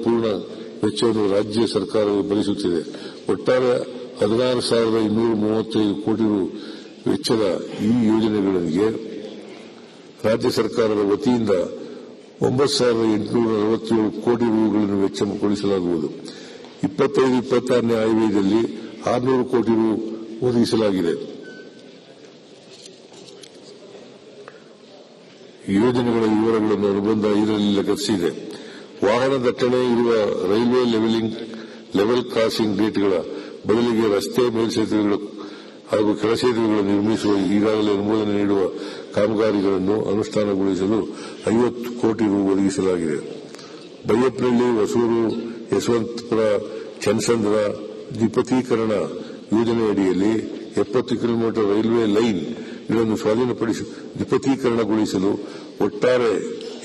ಪೂರ್ಣ ವೆಚ್ಚವನ್ನು ರಾಜ್ಯ ಸರ್ಕಾರ ಭರಿಸುತ್ತಿದೆ. ಒಟ್ಟಾರೆ 16,235 ಕೋಟಿ ರು ವೆಚ್ಚದ ಈ ಯೋಜನೆಗಳಿಗೆ ರಾಜ್ಯ ಸರ್ಕಾರದ ವತಿಯಿಂದ 9,847 ಕೋಟಿ ರೂಗಳನ್ನು ವೆಚ್ಚಗೊಳಿಸಲಾಗುವುದು. 25-26ನೇ ಆಯವ್ಯಯದಲ್ಲಿ 600 ಕೋಟಿ ರು ಒದಗಿಸಲಾಗಿದೆ. ಯೋಜನೆಗಳ ವಿವರಗಳನ್ನು ಅನುಬಂಧ 5ರಲ್ಲಿ ಲಗತ್ತಿಸಿದೆ. ವಾಹನ ದಟ್ಟಣೆ ಇರುವ ರೈಲ್ವೆ ಲೆವೆಲ್ ಕ್ರಾಸಿಂಗ್ ಗೇಟ್ಗಳ ಬದಲಿಗೆ ರಸ್ತೆ ಮೇಲ್ಸೇತುವೆಗಳು ಹಾಗೂ ಕೆಳಸೇತುವೆಗಳನ್ನು ನಿರ್ಮಿಸುವ ಈಗಾಗಲೇ ಅನುಮೋದನೆ ನೀಡುವ ಕಾಮಗಾರಿಗಳನ್ನು ಅನುಷ್ಠಾನಗೊಳಿಸಲು 50 ಕೋಟಿ ರು ಒದಗಿಸಲಾಗಿದೆ. ಬೈಯಪ್ಪನಹಳ್ಳಿ, ಹೊಸೂರು, ಯಶವಂತಪುರ, ಚನ್ನಸಂದ್ರ ದ್ವಿಪಥೀಕರಣ ಯೋಜನೆಯಡಿಯಲ್ಲಿ 70 ಕಿಲೋಮೀಟರ್ ರೈಲ್ವೆ ಲೈನ್ ಗಳನ್ನು ದ್ವಿಪಥೀಕರಣಗೊಳಿಸಲು ಒಟ್ಟಾರೆ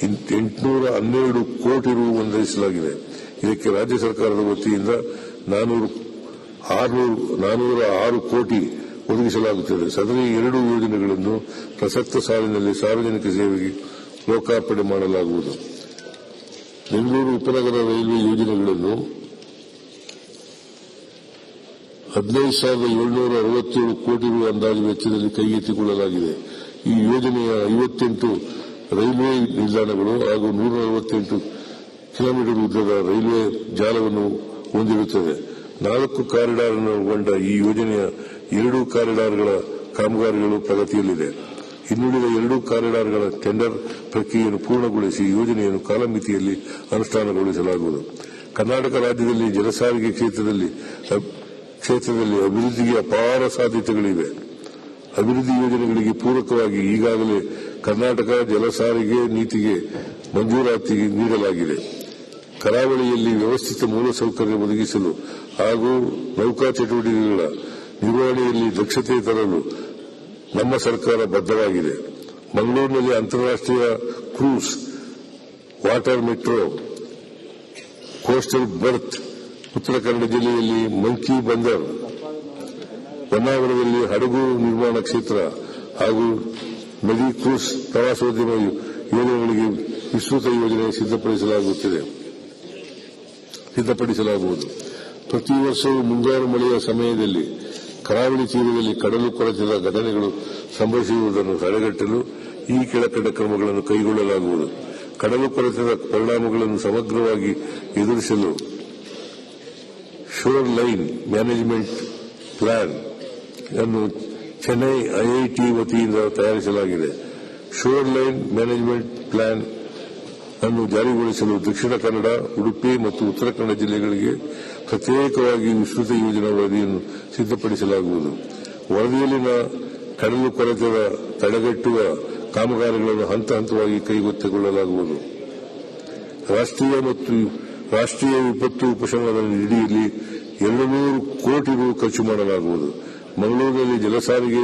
812 ಕೋಟಿ ರು ಹೊಂದಿಸಲಾಗಿದೆ. ಇದಕ್ಕೆ ರಾಜ್ಯ ಸರ್ಕಾರದ ವತಿಯಿಂದ 406 ಕೋಟಿ ಒದಗಿಸಲಾಗುತ್ತದೆ. ಸದರಿ 2 ಯೋಜನೆಗಳನ್ನು ಪ್ರಸಕ್ತ ಸಾಲಿನಲ್ಲಿ ಸಾರ್ವಜನಿಕ ಸೇವೆಗೆ ಲೋಕಾರ್ಪಣೆ ಮಾಡಲಾಗುವುದು. ಬೆಂಗಳೂರು ಉಪನಗರ ರೈಲ್ವೆ ಯೋಜನೆಗಳನ್ನು 15,767 ಕೋಟಿ ರು ಅಂದಾಜು ವೆಚ್ಚದಲ್ಲಿ ಕೈಗೆತ್ತಿಕೊಳ್ಳಲಾಗಿದೆ. ಈ ಯೋಜನೆಯ 58 ರೈಲ್ವೆ ನಿಲ್ದಾಣಗಳು ಹಾಗೂ 148 ಕಿಲೋಮೀಟರ್ ಉದ್ದದ ರೈಲ್ವೆ ಜಾಲವನ್ನು ಹೊಂದಿರುತ್ತದೆ. 4 ಕಾರಿಡಾರ್ ಒಳಗೊಂಡ ಈ ಯೋಜನೆಯ 2 ಕಾರಿಡಾರ್ಗಳ ಕಾಮಗಾರಿಗಳು ಪ್ರಗತಿಯಲ್ಲಿದೆ. ಇನ್ನುಳಿದ 2 ಕಾರಿಡಾರ್ಗಳ ಟೆಂಡರ್ ಪ್ರಕ್ರಿಯೆಯನ್ನು ಪೂರ್ಣಗೊಳಿಸಿ ಯೋಜನೆಯನ್ನು ಕಾಲಮಿತಿಯಲ್ಲಿ ಅನುಷ್ಠಾನಗೊಳಿಸಲಾಗುವುದು. ಕರ್ನಾಟಕ ರಾಜ್ಯದಲ್ಲಿ ಜಲಸಾರಿಗೆ ಕ್ಷೇತ್ರದಲ್ಲಿ ಅಭಿವೃದ್ಧಿಗೆ ಅಪಾರ ಸಾಧ್ಯತೆಗಳಿವೆ. ಅಭಿವೃದ್ಧಿ ಯೋಜನೆಗಳಿಗೆ ಪೂರಕವಾಗಿ ಈಗಾಗಲೇ ಕರ್ನಾಟಕ ಜಲಸಾರಿಗೆ ನೀತಿಗೆ ಮಂಜೂರಾತಿ ನೀಡಲಾಗಿದೆ. ಕರಾವಳಿಯಲ್ಲಿ ವ್ಯವಸ್ಥಿತ ಮೂಲಸೌಕರ್ಯ ಒದಗಿಸಲು ಹಾಗೂ ನೌಕಾ ಚಟುವಟಿಕೆಗಳ ನಿರ್ವಹಣೆಯಲ್ಲಿ ದಕ್ಷತೆ ತರಲು ನಮ್ಮ ಸರ್ಕಾರ ಬದ್ಧವಾಗಿದೆ. ಮಂಗಳೂರಿನಲ್ಲಿ ಅಂತಾರಾಷ್ಟೀಯ ಕ್ರೂಸ್ ವಾಟರ್ ಮೆಟ್ರೋ, ಕೋಸ್ಟಲ್ ಬರ್ತ್, ಉತ್ತರ ಕನ್ನಡ ಜಿಲ್ಲೆಯಲ್ಲಿ ಮಂಕಿ ಬಂದರ್, ಹೊನ್ನಾವರದಲ್ಲಿ ಹಡಗು ನಿರ್ಮಾಣ ಕ್ಷೇತ್ರ ಹಾಗೂ ನದಿ ಕ್ರೂಸ್ ಪ್ರವಾಸೋದ್ಯಮ ಯೋಜನೆಗಳಿಗೆ ವಿಸ್ತೃತ ಯೋಜನೆ ಸಿದ್ಧಪಡಿಸಲಾಗುವುದು. ಪ್ರತಿ ವರ್ಷವೂ ಮುಂಗಾರು ಮಳೆಯ ಸಮಯದಲ್ಲಿ ಕರಾವಳಿ ತೀರದಲ್ಲಿ ಕಡಲು ಕೊರೆತದ ಘಟನೆಗಳು ಸಂಭವಿಸುವುದನ್ನು ತಡೆಗಟ್ಟಲು ಈ ಕೆಳಕಂಡ ಕ್ರಮಗಳನ್ನು ಕೈಗೊಳ್ಳಲಾಗುವುದು. ಕಡಲು ಕೊರೆತದ ಪರಿಣಾಮಗಳನ್ನು ಸಮಗ್ರವಾಗಿ ಎದುರಿಸಲು ಶೋರ್ ಲೈನ್ ಮ್ಯಾನೇಜ್ಮೆಂಟ್ ಪ್ಲಾನ್ ಅನ್ನು ಚೆನ್ನೈ ಐಐಟಿ ವತಿಯಿಂದ ತಯಾರಿಸಲಾಗಿದೆ. ಶೋರ್ ಲೈನ್ ಮ್ಯಾನೇಜ್ಮೆಂಟ್ ಪ್ಲಾನ್ ಅನ್ನು ಜಾರಿಗೊಳಿಸಲು ದಕ್ಷಿಣ ಕನ್ನಡ, ಉಡುಪಿ ಮತ್ತು ಉತ್ತರ ಕನ್ನಡ ಜಿಲ್ಲೆಗಳಿಗೆ ಪ್ರತ್ಯೇಕವಾಗಿ ವಿಸ್ತೃತ ಯೋಜನಾ ವರದಿಯನ್ನು ಸಿದ್ಧಪಡಿಸಲಾಗುವುದು. ವರದಿಯಲ್ಲಿನ ಕಡಲು ಕೊರೆತದ ತಡೆಗಟ್ಟುವ ಕಾಮಗಾರಿಗಳನ್ನು ಹಂತ ಹಂತವಾಗಿ ಕೈಗೆತ್ತಿಕೊಳ್ಳಲಾಗುವುದು. ರಾಷ್ಟ್ರೀಯ ವಿಪತ್ತು ಉಪಶಮನ ನಿಧಿಯಲ್ಲಿ 200 ಕೋಟಿ ರು ಖರ್ಚು ಮಾಡಲಾಗುವುದು. ಮಂಗಳೂರಿನಲ್ಲಿ ಜಲಸಾರಿಗೆ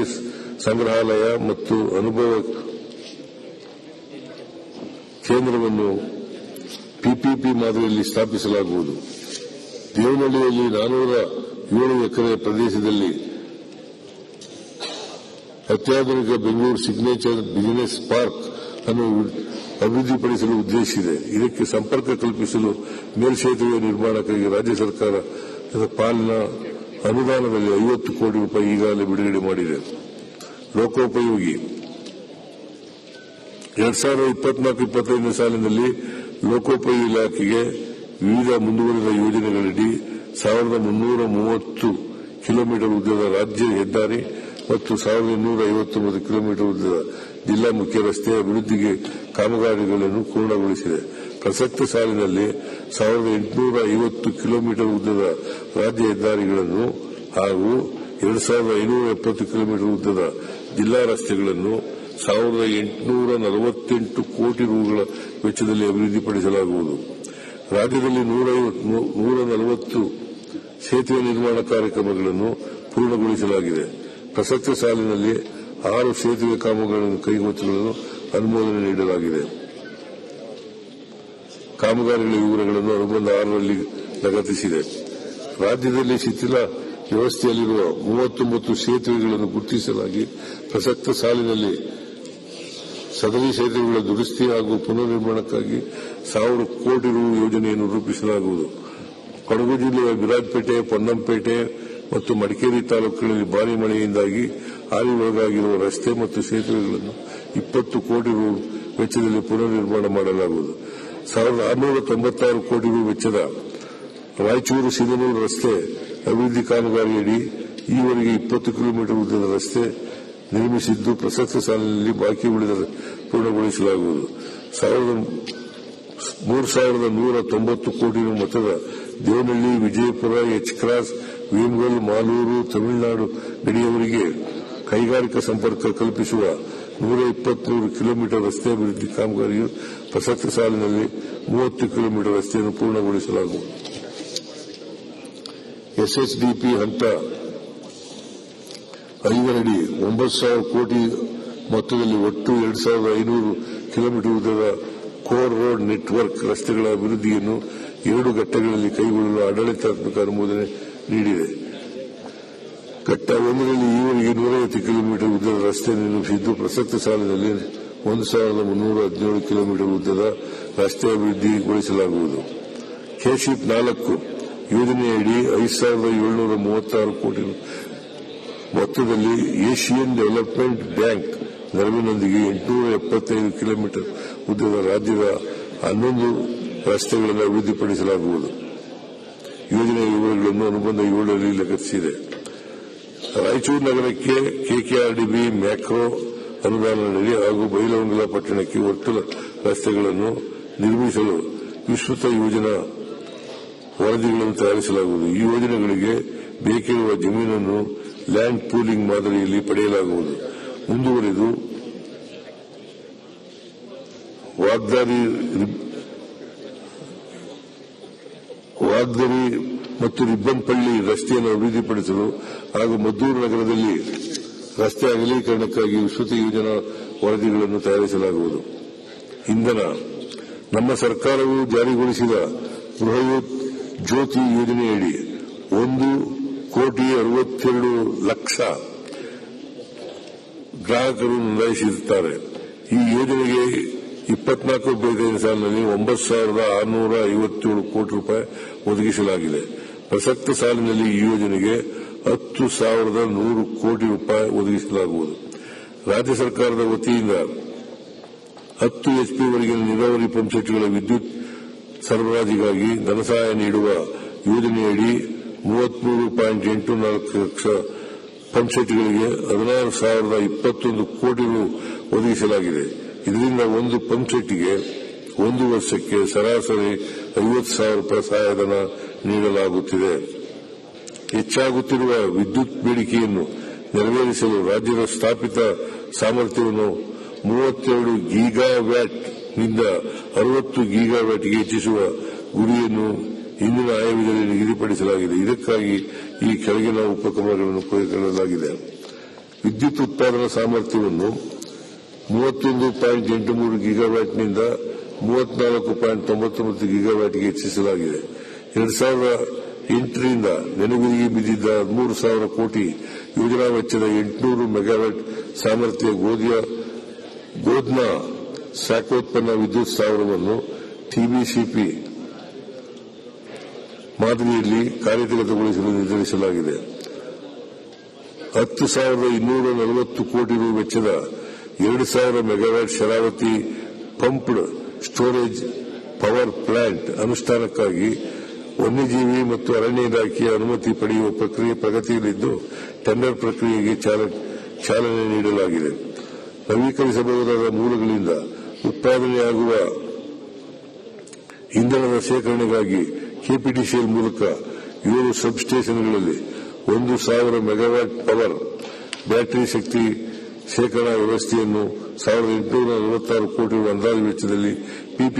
ಸಂಗ್ರಹಾಲಯ ಮತ್ತು ಅನುಭವ ಕೇಂದ್ರವನ್ನು ಪಿಪಿಪಿ ಮಾದರಿಯಲ್ಲಿ ಸ್ಥಾಪಿಸಲಾಗುವುದು. ದೇವನಹಳ್ಳಿಯಲ್ಲಿ 407 ಎಕರೆ ಪ್ರದೇಶದಲ್ಲಿ ಅತ್ಯಾಧುನಿಕ ಬೆಂಗಳೂರು ಸಿಗ್ನೇಚರ್ ಬಿಸಿನೆಸ್ ಪಾರ್ಕ್ ಅನ್ನು ಅಭಿವೃದ್ಧಿಪಡಿಸಲು ಉದ್ದೇಶಿಸಿದೆ. ಇದಕ್ಕೆ ಸಂಪರ್ಕ ಕಲ್ಪಿಸಲು ಮೇಲ್ಸೇತುವೆ ನಿರ್ಮಾಣಕ್ಕಾಗಿ ರಾಜ್ಯ ಸರ್ಕಾರದ ಪಾಲಿನ ಅನುದಾನದಲ್ಲಿ 50 ಕೋಟಿ ರೂಪಾಯಿ ಈಗಾಗಲೇ ಬಿಡುಗಡೆ ಮಾಡಿದೆ. ಲೋಕೋಪಯೋಗಿ 2024-25 ಸಾಲಿನಲ್ಲಿ ಲೋಕೋಪಯೋಗಿ ಇಲಾಖೆಗೆ ವಿವಿಧ ಮುಂದುವರಿದ ಯೋಜನೆಗಳಡಿ 1,330 ಕಿಲೋಮೀಟರ್ ಉದ್ದದ ರಾಜ್ಯ ಹೆದ್ದಾರಿ ಮತ್ತು 1,259 ಕಿಲೋಮೀಟರ್ ಉದ್ದದ ಜಿಲ್ಲಾ ಮುಖ್ಯ ರಸ್ತೆ ಅಭಿವೃದ್ಧಿಗೆ ಕಾಮಗಾರಿಗಳನ್ನು ಪೂರ್ಣಗೊಳಿಸಿದೆ. ಪ್ರಸಕ್ತ ಸಾಲಿನಲ್ಲಿ 1,850 ಕಿಲೋಮೀಟರ್ ಉದ್ದದ ರಾಜ್ಯ ಹೆದ್ದಾರಿಗಳನ್ನು ಹಾಗೂ 2,570 ಕಿಲೋಮೀಟರ್ ಉದ್ದದ ಜಿಲ್ಲಾ ರಸ್ತೆಗಳನ್ನು 1,848 ಕೋಟಿ ರೂಗಳ ವೆಚ್ಚದಲ್ಲಿ ಅಭಿವೃದ್ಧಿಪಡಿಸಲಾಗುವುದು. ರಾಜ್ಯದಲ್ಲಿ 140 ಸೇತುವೆ ನಿರ್ಮಾಣ ಕಾರ್ಯಕ್ರಮಗಳನ್ನು ಪೂರ್ಣಗೊಳಿಸಲಾಗಿದೆ. ಪ್ರಸಕ್ತ ಸಾಲಿನಲ್ಲಿ 6 ಸೇತುವೆ ಕಾಮಗಾರಿಗಳನ್ನು ಕೈಗೆತ್ತಿಕೊಳ್ಳಲು ಅನುಮೋದನೆ ನೀಡಲಾಗಿದೆ. ಕಾಮಗಾರಿಗಳ ವಿವರಗಳನ್ನು ಅನುಬಂಧ 6ರಲ್ಲಿ ಲಗತ್ತಿಸಿದೆ. ರಾಜ್ಯದಲ್ಲಿ ಶಿಥಿಲ ವ್ಯವಸ್ಥೆಯಲ್ಲಿರುವ 39 ಸೇತುವೆಗಳನ್ನು ಗುರುತಿಸಲಾಗಿ ಪ್ರಸಕ್ತ ಸಾಲಿನಲ್ಲಿ ಸದರಿ ಸೇತುವೆಗಳ ದುರಸ್ತಿ ಹಾಗೂ ಪುನರ್ನಿರ್ಮಾಣಕ್ಕಾಗಿ 1,000 ಕೋಟಿ ರು ಯೋಜನೆಯನ್ನು ರೂಪಿಸಲಾಗುವುದು. ಕೊಡಗು ಜಿಲ್ಲೆಯ ವಿರಾಜಪೇಟೆ, ಪೊನ್ನಂಪೇಟೆ ಮತ್ತು ಮಡಿಕೇರಿ ತಾಲೂಕುಗಳಲ್ಲಿ ಭಾರೀ ಮಳೆಯಿಂದಾಗಿ ಹಾನಿ ಒಳಗಾಗಿರುವ ರಸ್ತೆ ಮತ್ತು ಸೇತುವೆಗಳನ್ನು 20 ಕೋಟಿ ರು ವೆಚ್ಚದಲ್ಲಿ ಪುನರ್ನಿರ್ಮಾಣ ಮಾಡಲಾಗುವುದು. 1,696 ಕೋಟಿ ರು ವೆಚ್ಚದ ರಾಯಚೂರು ಸಿಂಧನೂರು ರಸ್ತೆ ಅಭಿವೃದ್ಧಿ ಕಾಮಗಾರಿಯಡಿ ಈವರೆಗೆ 20 ಕಿಲೋಮೀಟರ್ ಉದ್ದದ ರಸ್ತೆ ನಿರ್ಮಿಸಿದ್ದು, ಪ್ರಸಕ್ತ ಸಾಲಿನಲ್ಲಿ ಬಾಕಿ ಉಳಿದ ಪೂರ್ಣಗೊಳಿಸಲಾಗುವುದು. 3,190 ಕೋಟಿ ರು ಮೊತ್ತದ ದೇವನಹಳ್ಳಿ, ವಿಜಯಪುರ, ಎಚ್ ಕ್ರಾಸ್, ವೇಮಗಲ್, ಮಾಲೂರು, ತಮಿಳುನಾಡು ಗಡಿಯವರೆಗೆ ಕೈಗಾರಿಕಾ ಸಂಪರ್ಕ ಕಲ್ಪಿಸುವ 123 ಕಿಲೋಮೀಟರ್ ರಸ್ತೆ ಅಭಿವೃದ್ಧಿ ಕಾಮಗಾರಿಯು ಪ್ರಸಕ್ತ ಸಾಲಿನಲ್ಲಿ 30 ಕಿಲೋಮೀಟರ್ ರಸ್ತೆಯನ್ನು ಪೂರ್ಣಗೊಳಿಸಲಾಗುವುದು. ಎಸ್ಎಸ್ಡಿಪಿ ಹಂತ 5ರಡಿ 9,000 ಕೋಟಿ ಮೊತ್ತದಲ್ಲಿ ಒಟ್ಟು 2,500 ಕಿಲೋಮೀಟರ್ ಉದ್ದದ ಕೋರ್ ರೋಡ್ ನೆಟ್ವರ್ಕ್ ರಸ್ತೆಗಳ ಅಭಿವೃದ್ಧಿಯನ್ನು 2 ಘಟ್ಟಗಳಲ್ಲಿ ಕೈಗೊಳ್ಳಲು ಆಡಳಿತಾತ್ಮಕ ಅನುಮೋದನೆ ನೀಡಿದೆ. ಘಟ್ಟ 1ರಲ್ಲಿ ಈವರೆಗೆ 150 ಕಿಲೋಮೀಟರ್ ಉದ್ದದ ರಸ್ತೆ ನಿರ್ಮಿಸಿದ್ದು, ಪ್ರಸಕ್ತ ಸಾಲಿನಲ್ಲಿ 1,317 ಕಿಲೋಮೀಟರ್ ಉದ್ದದ ರಸ್ತೆ ಅಭಿವೃದ್ಧಿಗೊಳಿಸಲಾಗುವುದು. ಕೆಶಿಪ್ 4 ಯೋಜನೆಯಡಿ 5,736 ಕೋಟಿ ಮೊತ್ತದಲ್ಲಿ ಏಷಿಯನ್ ಡೆವಲಪ್ಮೆಂಟ್ ಬ್ಯಾಂಕ್ ನೆರವಿನೊಂದಿಗೆ 875 ಕಿಲೋಮೀಟರ್ ಉದ್ದದ ರಾಜ್ಯದ 11 ರಸ್ತೆಗಳನ್ನು ಅಭಿವೃದ್ಧಿಪಡಿಸಲಾಗುವುದು. ಯೋಜನೆಯ ವಿವರಗಳನ್ನು ಅನುಬಂಧ 7ರಲ್ಲಿ ಲಗತ್ತಿಸಿದೆ. ರಾಯಚೂರು ನಗರಕ್ಕೆ ಕೆಕೆಆರ್ಡಿಬಿ ಮ್ಯಾಕ್ರೋ ಅನುದಾನದಡಿ ಹಾಗೂ ಬೈಲಹೊಂಗಲ ಪಟ್ಟಣಕ್ಕೆ ಒಟ್ಟು ರಸ್ತೆಗಳನ್ನು ನಿರ್ಮಿಸಲು ವಿಸ್ತೃತ ಯೋಜನಾ ವರದಿಗಳನ್ನು ತಯಾರಿಸಲಾಗುವುದು. ಈ ಯೋಜನೆಗಳಿಗೆ ಬೇಕಿರುವ ಜಮೀನನ್ನು ಲ್ಯಾಂಡ್ ಪೂಲಿಂಗ್ ಮಾದರಿಯಲ್ಲಿ ಪಡೆಯಲಾಗುವುದು. ಮುಂದುವರೆದು ವಾಗ್ದಾರಿ ಮತ್ತು ರಿಬ್ಬನ್ಪಳ್ಳಿ ರಸ್ತೆಯನ್ನು ಅಭಿವೃದ್ಧಿಪಡಿಸಲು ಹಾಗೂ ಮದ್ದೂರು ನಗರದಲ್ಲಿ ರಸ್ತೆ ಅಗಲೀಕರಣಕ್ಕಾಗಿ ವಿಸ್ತೃತ ಯೋಜನಾ ವರದಿಗಳನ್ನು ತಯಾರಿಸಲಾಗುವುದು. ಇಂಧನ ನಮ್ಮ ಸರ್ಕಾರವು ಜಾರಿಗೊಳಿಸಿದ ಬೃಹತ್ ಜ್ಯೋತಿ ಯೋಜನೆಯಡಿ 1,62,00,000 ಗ್ರಾಹಕರು ನೋಂದಾಯಿಸಿರುತ್ತಾರೆ. ಈ ಯೋಜನೆಗೆ 24 ಸಾಲಿನಲ್ಲಿ 9,657 ಕೋಟಿ ರೂಪಾಯಿ ಒದಗಿಸಲಾಗಿದೆ. ಪ್ರಸಕ್ತ ಸಾಲಿನಲ್ಲಿ ಈ ಯೋಜನೆಗೆ 10,100 ಕೋಟಿ ರೂಪಾಯಿ ಒದಗಿಸಲಾಗುವುದು. ರಾಜ್ಯ ಸರ್ಕಾರದ ವತಿಯಿಂದ 10 ಎಚ್ಪಿವರೆಗಿನ ನೀರಾವರಿ ಪಂಪ್ಸೆಟ್ಗಳ ವಿದ್ಯುತ್ ಸರಬರಾಜಿಗಾಗಿ ಧನಸಹಾಯ ನೀಡುವ ಯೋಜನೆಯಡಿ 33.84 ಲಕ್ಷ ಪಂಪ್ಸೆಟ್ಗಳಿಗೆ 16,021 ಕೋಟಿ ರು ಒದಗಿಸಲಾಗಿದೆ. ಇದರಿಂದ ಒಂದು ಪಂಪ್ಸೆಟ್ಗೆ 1 ವರ್ಷಕ್ಕೆ ಸರಾಸರಿ 50,000 ರೂಪಾಯಿ ಸಹಾಯಧನ ನೀಡಲಾಗುತ್ತಿದೆ. ಹೆಚ್ಚಾಗುತ್ತಿರುವ ವಿದ್ಯುತ್ ಬೇಡಿಕೆಯನ್ನು ನೆರವೇರಿಸಲು ರಾಜ್ಯದ ಸ್ಥಾಪಿತ ಸಾಮರ್ಥ್ಯವನ್ನು 32 ಗೀಗಾವ್ಯಾಟ್ನಿಂದ 60 ಗೀಗಾವ್ಯಾಟ್ಗೆ ಹೆಚ್ಚಿಸುವ ಗುರಿಯನ್ನು ಇಂದಿನ ಆಯವ್ಯಯದಲ್ಲಿ ನಿಗದಿಪಡಿಸಲಾಗಿದೆ. ಇದಕ್ಕಾಗಿ ಈ ಕೆಳಗಿನ ಉಪಕ್ರಮಗಳನ್ನು ಕೈಗೊಳ್ಳಲಾಗಿದೆ. ವಿದ್ಯುತ್ ಉತ್ಪಾದನಾ ಸಾಮರ್ಥ್ಯವನ್ನು 31.83 ಗೀಗಾವ್ಯಾಟ್ನಿಂದ 34.99 ಗೀಗಾವ್ಯಾಟ್ಗೆ ಹೆಚ್ಚಿಸಲಾಗಿದೆ. 2008ರಿಂದ ನೆನೆಗುದಿಗೆ ಬಿದ್ದಿದ್ದ 13,000 ಕೋಟಿ ಯೋಜನಾ ವೆಚ್ಚದ 800 ಮೆಗಾವ್ಯಾಟ್ ಸಾಮರ್ಥ್ಯ ಗೋಧ್ನ ಶಾಖೋತ್ಪನ್ನ ವಿದ್ಯುತ್ ಸ್ಥಾವರವನ್ನು ಟಿಬಿಸಿಪಿ ಮಾದರಿಯಲ್ಲಿ ಕಾರ್ಯಗತಗೊಳಿಸಲು ನಿರ್ಧರಿಸಲಾಗಿದೆ. 10,240 ಕೋಟಿ ರು ವೆಚ್ಚದ 2,000 megawatt Sharavathi pumped storage power plant ಅನುಷ್ಠಾನಕ್ಕಾಗಿ ವನ್ಯಜೀವಿ ಮತ್ತು ಅರಣ್ಯ ಇಲಾಖೆಯ ಅನುಮತಿ ಪಡೆಯುವ ಪ್ರಕ್ರಿಯೆ ಪ್ರಗತಿಯಲ್ಲಿದ್ದು, ಟೆಂಡರ್ ಪ್ರಕ್ರಿಯೆಗೆ ಚಾಲನೆ ನೀಡಲಾಗಿದೆ. ನವೀಕರಿಸಬಹುದಾದ ಮೂಲಗಳಿಂದ ಉತ್ಪಾದನೆಯಾಗುವ ಇಂಧನದ ಶೇಖರಣೆಗಾಗಿ ಕೆಪಿಟಿಸಿಎಲ್ ಮೂಲಕ 7 ಸಬ್ಸ್ಟೇಷನ್ಗಳಲ್ಲಿ 1,000 ಮೆಗಾವ್ಯಾಟ್ ಪವರ್ ಬ್ಯಾಟರಿ ಶಕ್ತಿ ಶೇಖರಣಾ ವ್ಯವಸ್ಥೆಯನ್ನು 1,846 ಕೋಟಿ ರು ಅಂದಾಜು ವೆಚ್ಚದಲ್ಲಿ ಪಿಪಿ